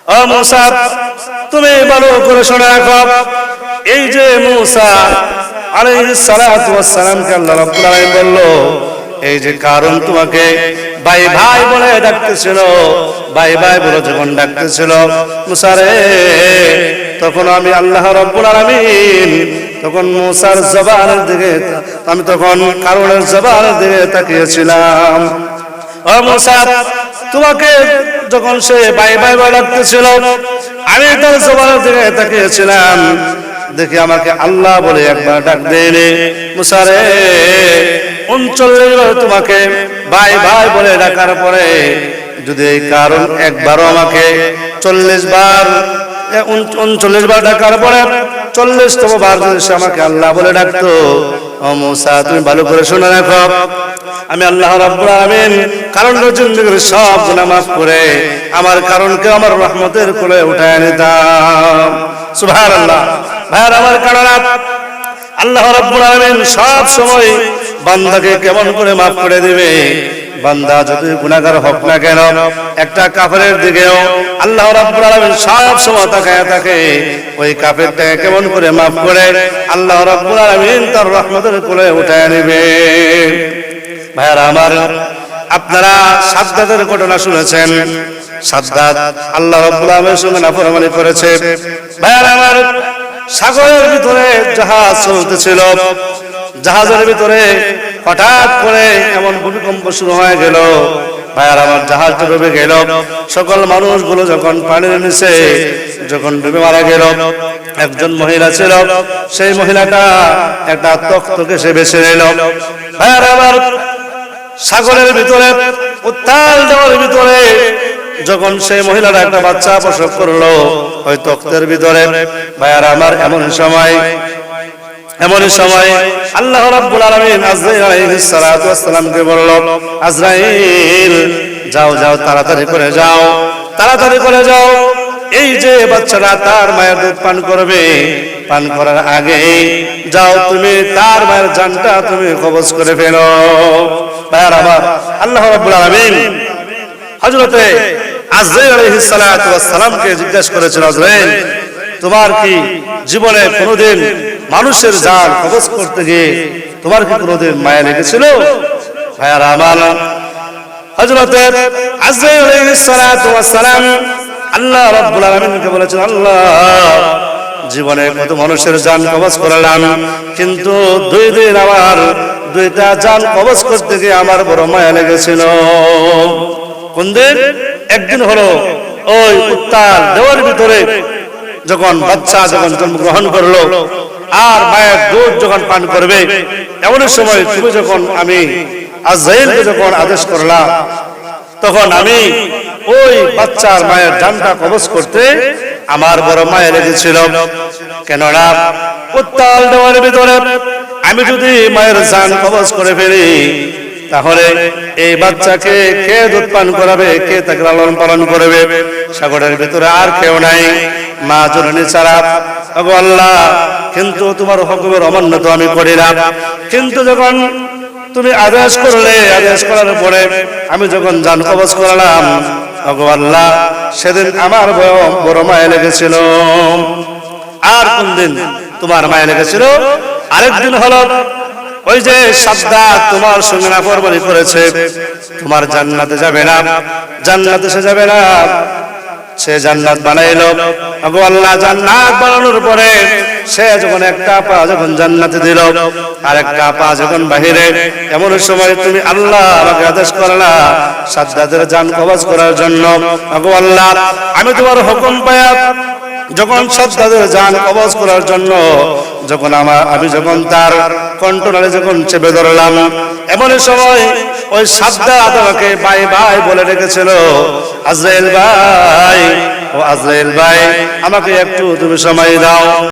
ও মূসা তুমি ভালো করে শুনে রাখো, এই যে মূসা আলাইহিস সালাতু ওয়াস সালামকে আল্লাহ রাব্বুল আলামিন বলল, এই যে কারণ তোমাকে ভাই ভাই বলে ডাকতেছিল, ভাই ভাই বলে যখন ডাকতেছিল মূসা রে, তখন আমি আল্লাহ রাব্বুল আলামিন তখন মূসার জবানের দিকে, আমি তখন কারণের জবানের দিকে তাকিয়েছিলাম। ও মূসা তোমাকে যখন সে ভাই ভাই বলে ডাকতেছিল, আমি তার জবানের দিকে তাকিয়েছিলাম, দেখি আমাকে আল্লাহ বলে একবার ডাক দেয়নি। মূসা রে 39 বার তোমাকে ভাই ভাই বলে ডাকার পরে যদি এই কারণ একবারও আমাকে 39 বার ডাকার পরে 40তম বার যদি সে আমাকে আল্লাহ বলে ডাকতো, ও মূসা তুমি ভালো করে শুনে রাখো, আমি আল্লাহ রাব্বুল আলামিন কারণের জিন্দেগীর সব গুনাহ মাফ করে আমার কারণকে আমার রহমতের কোলে উঠায় নিতাম। সুবহানাল্লাহ। ভাইরা আমার কারণ আল্লাহ রাব্বুল আলামিন সব সময় বান্দাকে কেমন করে মাফ করে দিবে। বান্দা যদি গুনাহগার হোক না কেন, একটা কাফেরের দিকেও আল্লাহ রাব্বুল আলামিন সব সময় তাকায় থাকে, ওই কাফেরটাকে কেমন করে মাফ করে আল্লাহ রাব্বুল আলামিন তার রহমতের কোলে উঠায় নেবে। ভাইরা আমার, আপনারা সাদ্দাতের ঘটনা শুনেছেন। সাদ্দাত আল্লাহ রাব্বুল আলামিনের সঙ্গে নাফরমানি করেছে। ভাইরা আমার, সাগরের ভিতরে জাহাজ চলতেছিল, জাহাজের ভিতরে হঠাৎ করে এমন ভূমিকম্প শুরু হয়ে গেল। ভাইয়ার আমার, জাহাজটা ডুবে গেল। সকল মানুষগুলো যখন পানির নিচে যখন ডুবে মারা গেল, একজন মহিলা ছিল, সেই মহিলাটা একটা তখ্তকে সে বেছে নিল। ভাইয়ার আমার, সাগরের ভিতরে উত্তাল ঢেউয়ের ভিতরে যখন সেই মহিলাটা একটা বাচ্চা প্রসব করলো ওই তখ্তের ভিতরে, ভাইয়ার আমার, এমন সময় আল্লাহ রাব্বুল আলামিন আজরাইল আলাইহিস সালাতু ওয়াস সালামকে বলল, আজরাইল যাও যাও, তাড়াতাড়ি করে যাও, তাড়াতাড়ি করে যাও, এই যে বাচ্চাটা তার মায়ের দুধ পান করবে, পান করার আগে যাও তুমি তার মায়ের জানটা তুমি কবজ করে ফেলো। ভাইয়ার আমার, আল্লাহ রাব্বুল আলামিন হযরতে আজরাইল আলাইহিস সালাতু ওয়াস সালামকে জিজ্ঞাসা করেছিল, আজরাইল তোমার কি জীবনে কোনোদিন মানুষের জান কবজ করতে গিয়ে তোমার কি কোনোদিন মায়া লেগেছিল? ভাইয়ার আমার, হযরতে আজরাইল আলাইহিস সালাতু ওয়াস সালাম আল্লাহ রাব্বুল আলামিনকে বলেছেন, আল্লাহ জীবনে কত মানুষের জান কবজ করলাম, কিন্তু 2 দিন আমার 2টা জান কবজ করতে গিয়ে আমার বড় মায়া লেগেছিল। কোন দিন? একদিন হলো ওই উত্তাল ঢেউয়ের ভিতরে যখন বাচ্চা যখন জন্মগ্রহণ করলো আর মায়ের দুধ যখন পান করবে, এমন সময় তুমি যখন আমি আজরাইলকে যখন আদেশ করলাম, তখন আমি ওই বাচ্চার মায়ের জানটা কবজ করতে আমার বড় মায়া লেগেছিল। কেননা উত্তাল ঢেউয়ের ভিতরে আমি যদি মায়ের জান কবজ করে ফেলি, তাহলে এই বাচ্চাকে কে দুধ পান করাবে, কে তাকে লালন পালন করবে? সাগরের ভিতরে আর কেউ নাই, মা জননী ছাড়া। ওগো আল্লাহ, কিন্তু তোমার হুকুমের অমান্য তো আমি করি না, কিন্তু যখন তুমি আদেশ করলে, আদেশ করার পরে আমি যখন জান কবজ করলাম, ওগো আল্লাহ সেদিন আমার বড় মায়া লেগেছিল। আর কোন দিন তোমার মায়া লেগেছিল? আরেকদিন হলো ওই যে সাদ্দাত তোমার সঙ্গে নাফরমানি করেছে, তোমার জান্নাতে যাবে না, জান্নাতে সে যাবে না, সে জান্নাত বানাইলো। ওগো আল্লাহ, জান্নাত বানানোর পরে সে যখন একটা পা যখন জান্নাতে দিল আর একটা পা যখন বাহিরে, এমন সময় তুমি আল্লাহ আমাকে আদেশ করলা সাদ্দাতের জান কবজ করার জন্য। ওগো আল্লাহ, আমি তোমার হুকুম পায়া যখন সাদ্দাতের জান কবজ করার জন্য যখন আমি যখন তার কণ্ঠনালী যখন চেপে ধরলাম, এমন সময় ওই সাদ্দাত আমাকে ভাই ভাই বলে রেখেছিল, আজরাইল ভাই, ও আজরাইল ভাই, আমাকে একটু তুমি সময় দাও।